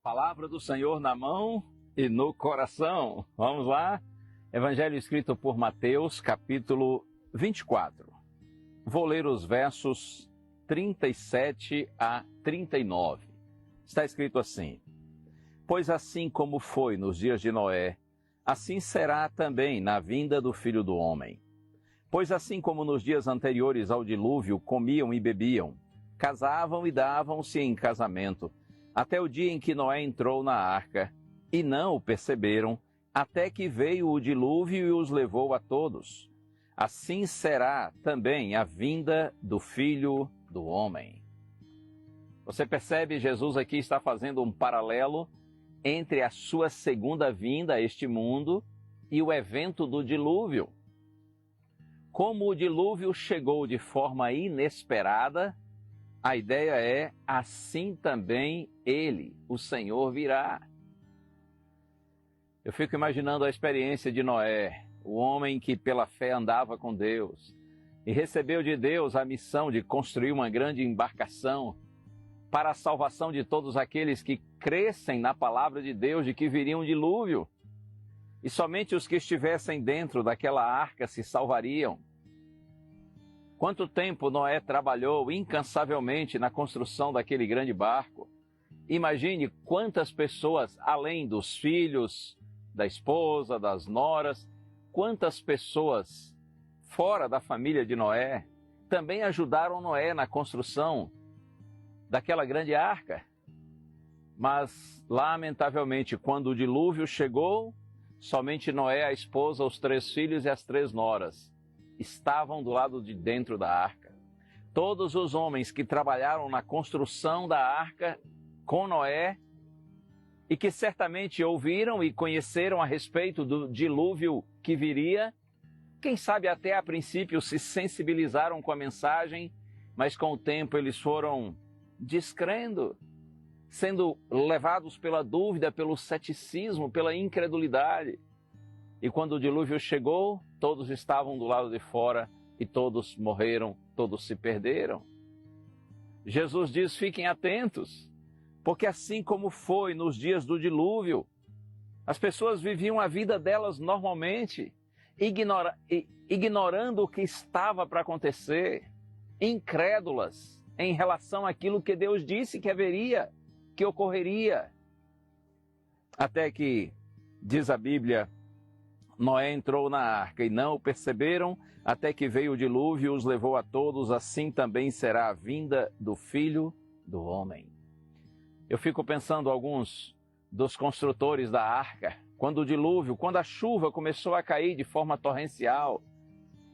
Palavra do Senhor na mão e no coração. Vamos lá? Evangelho escrito por Mateus, capítulo 24. Vou ler os versos 37 a 39. Está escrito assim: Pois assim como foi nos dias de Noé, assim será também na vinda do Filho do Homem. Pois assim como nos dias anteriores ao dilúvio comiam e bebiam, casavam e davam-se em casamento, até o dia em que Noé entrou na arca, e não o perceberam, até que veio o dilúvio e os levou a todos. Assim será também a vinda do Filho do Homem. Você percebe, Jesus aqui está fazendo um paralelo entre a sua segunda vinda a este mundo e o evento do dilúvio. Como o dilúvio chegou de forma inesperada, a ideia é, assim também ele, o Senhor, virá. Eu fico imaginando a experiência de Noé, o homem que pela fé andava com Deus e recebeu de Deus a missão de construir uma grande embarcação para a salvação de todos aqueles que crescem na palavra de Deus de que viria um dilúvio. E somente os que estivessem dentro daquela arca se salvariam. Quanto tempo Noé trabalhou incansavelmente na construção daquele grande barco. Imagine quantas pessoas, além dos filhos, da esposa, das noras, quantas pessoas fora da família de Noé também ajudaram Noé na construção daquela grande arca. Mas, lamentavelmente, quando o dilúvio chegou, somente Noé, a esposa, os 3 filhos e as 3 noras estavam do lado de dentro da arca. Todos os homens que trabalharam na construção da arca com Noé e que certamente ouviram e conheceram a respeito do dilúvio que viria, quem sabe até a princípio se sensibilizaram com a mensagem, mas com o tempo eles foram descrendo, sendo levados pela dúvida, pelo ceticismo, pela incredulidade. E quando o dilúvio chegou, todos estavam do lado de fora e todos morreram, todos se perderam. Jesus diz: fiquem atentos, porque assim como foi nos dias do dilúvio, as pessoas viviam a vida delas normalmente, ignorando o que estava para acontecer, incrédulas em relação àquilo que Deus disse que haveria, que ocorreria. Até que, diz a Bíblia, Noé entrou na arca e não o perceberam, até que veio o dilúvio e os levou a todos, assim também será a vinda do Filho do Homem. Eu fico pensando alguns dos construtores da arca, quando o dilúvio, quando a chuva começou a cair de forma torrencial,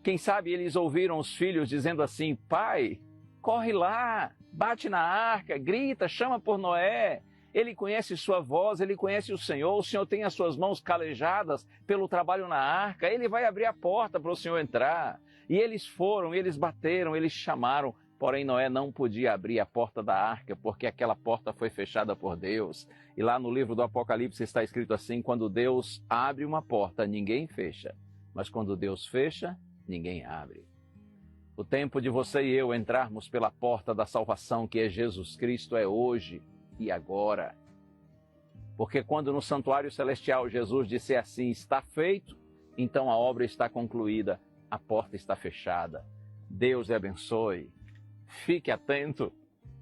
quem sabe eles ouviram os filhos dizendo assim: pai, corre lá, bate na arca, grita, chama por Noé. Ele conhece sua voz, ele conhece o Senhor tem as suas mãos calejadas pelo trabalho na arca, ele vai abrir a porta para o Senhor entrar. E eles foram, eles bateram, eles chamaram, porém Noé não podia abrir a porta da arca, porque aquela porta foi fechada por Deus. E lá no livro do Apocalipse está escrito assim: quando Deus abre uma porta, ninguém fecha, mas quando Deus fecha, ninguém abre. O tempo de você e eu entrarmos pela porta da salvação, que é Jesus Cristo, é hoje e agora. Porque quando no santuário celestial Jesus disse assim: está feito, então a obra está concluída, a porta está fechada. Deus lhe abençoe. Fique atento,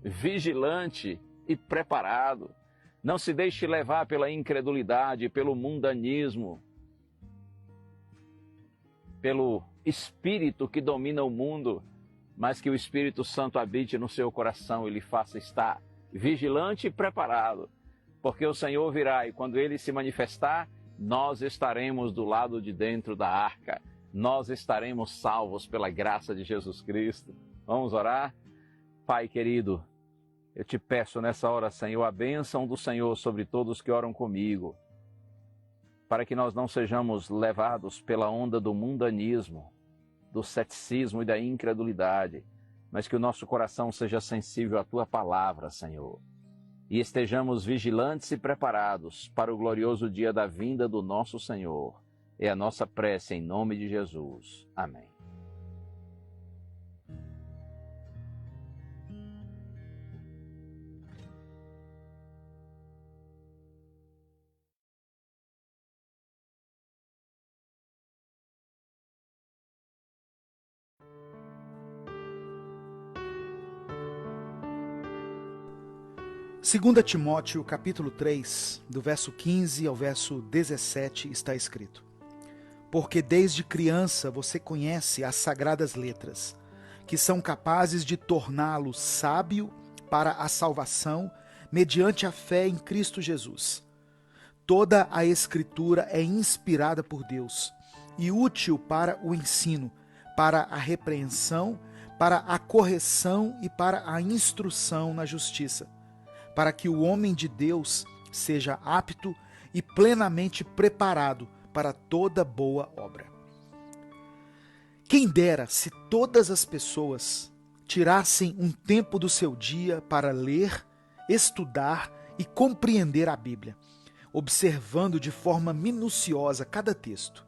vigilante e preparado. Não se deixe levar pela incredulidade, pelo mundanismo, pelo espírito que domina o mundo, mas que o Espírito Santo habite no seu coração e lhe faça estar vigilante e preparado, porque o Senhor virá e quando ele se manifestar, nós estaremos do lado de dentro da arca, nós estaremos salvos pela graça de Jesus Cristo. Vamos orar? Pai querido, eu te peço nessa hora, Senhor, a bênção do Senhor sobre todos que oram comigo, para que nós não sejamos levados pela onda do mundanismo, do ceticismo e da incredulidade, mas que o nosso coração seja sensível à Tua palavra, Senhor, e estejamos vigilantes e preparados para o glorioso dia da vinda do nosso Senhor. É a nossa prece em nome de Jesus. Amém. 2 Timóteo, capítulo 3, do verso 15 ao verso 17, está escrito: Porque desde criança você conhece as sagradas letras, que são capazes de torná-lo sábio para a salvação mediante a fé em Cristo Jesus. Toda a Escritura é inspirada por Deus e útil para o ensino, para a repreensão, para a correção e para a instrução na justiça, para que o homem de Deus seja apto e plenamente preparado para toda boa obra. Quem dera se todas as pessoas tirassem um tempo do seu dia para ler, estudar e compreender a Bíblia, observando de forma minuciosa cada texto.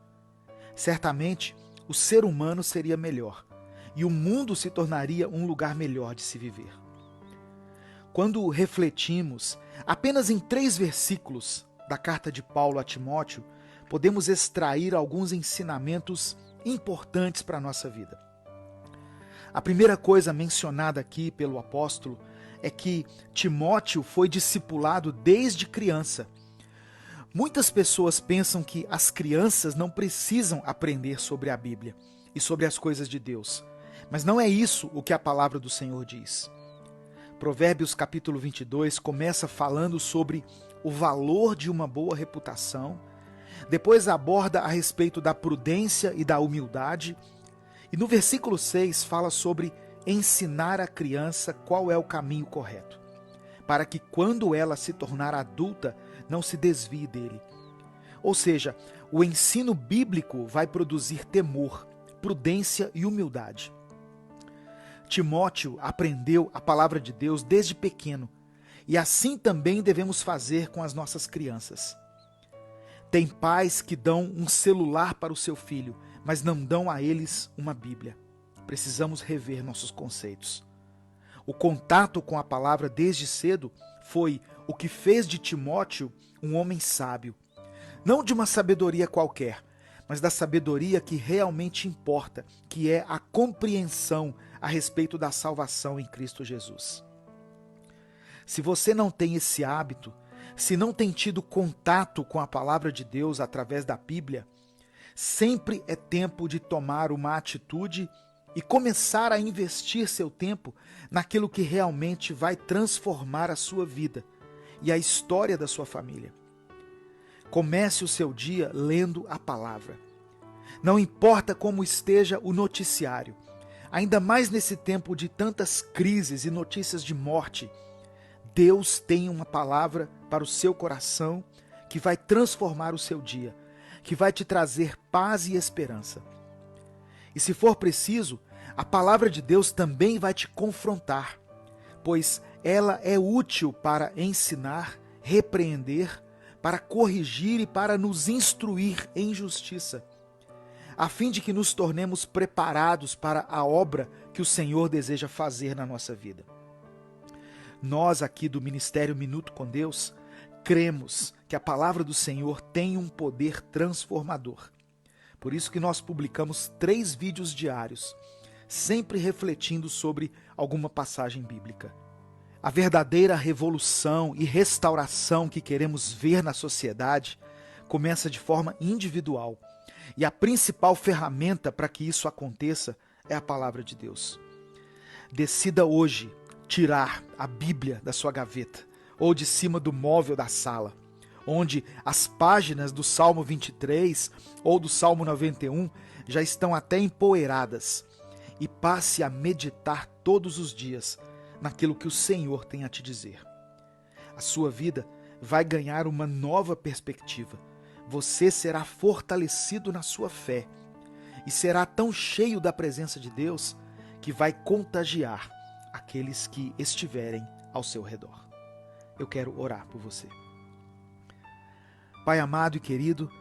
Certamente, o ser humano seria melhor e o mundo se tornaria um lugar melhor de se viver. Quando refletimos apenas em 3 versículos da carta de Paulo a Timóteo, podemos extrair alguns ensinamentos importantes para a nossa vida. A primeira coisa mencionada aqui pelo apóstolo é que Timóteo foi discipulado desde criança. Muitas pessoas pensam que as crianças não precisam aprender sobre a Bíblia e sobre as coisas de Deus, mas não é isso o que a palavra do Senhor diz. Provérbios capítulo 22 começa falando sobre o valor de uma boa reputação, depois aborda a respeito da prudência e da humildade, e no versículo 6 fala sobre ensinar a criança qual é o caminho correto, para que quando ela se tornar adulta, não se desvie dele. Ou seja, o ensino bíblico vai produzir temor, prudência e humildade. Timóteo aprendeu a palavra de Deus desde pequeno, e assim também devemos fazer com as nossas crianças. Tem pais que dão um celular para o seu filho, mas não dão a eles uma Bíblia. Precisamos rever nossos conceitos. O contato com a palavra desde cedo foi o que fez de Timóteo um homem sábio. Não de uma sabedoria qualquer, mas da sabedoria que realmente importa, que é a compreensão a respeito da salvação em Cristo Jesus. Se você não tem esse hábito, se não tem tido contato com a palavra de Deus através da Bíblia, sempre é tempo de tomar uma atitude e começar a investir seu tempo naquilo que realmente vai transformar a sua vida e a história da sua família. Comece o seu dia lendo a palavra. Não importa como esteja o noticiário, ainda mais nesse tempo de tantas crises e notícias de morte, Deus tem uma palavra para o seu coração que vai transformar o seu dia, que vai te trazer paz e esperança. E se for preciso, a palavra de Deus também vai te confrontar, pois ela é útil para ensinar, repreender, para corrigir e para nos instruir em justiça, a fim de que nos tornemos preparados para a obra que o Senhor deseja fazer na nossa vida. Nós aqui do Ministério Minuto com Deus, cremos que a palavra do Senhor tem um poder transformador. Por isso que nós publicamos 3 vídeos diários, sempre refletindo sobre alguma passagem bíblica. A verdadeira revolução e restauração que queremos ver na sociedade começa de forma individual. E a principal ferramenta para que isso aconteça é a palavra de Deus. Decida hoje tirar a Bíblia da sua gaveta ou de cima do móvel da sala, onde as páginas do Salmo 23 ou do Salmo 91 já estão até empoeiradas, e passe a meditar todos os dias naquilo que o Senhor tem a te dizer. A sua vida vai ganhar uma nova perspectiva. Você será fortalecido na sua fé e será tão cheio da presença de Deus que vai contagiar aqueles que estiverem ao seu redor. Eu quero orar por você. Pai amado e querido,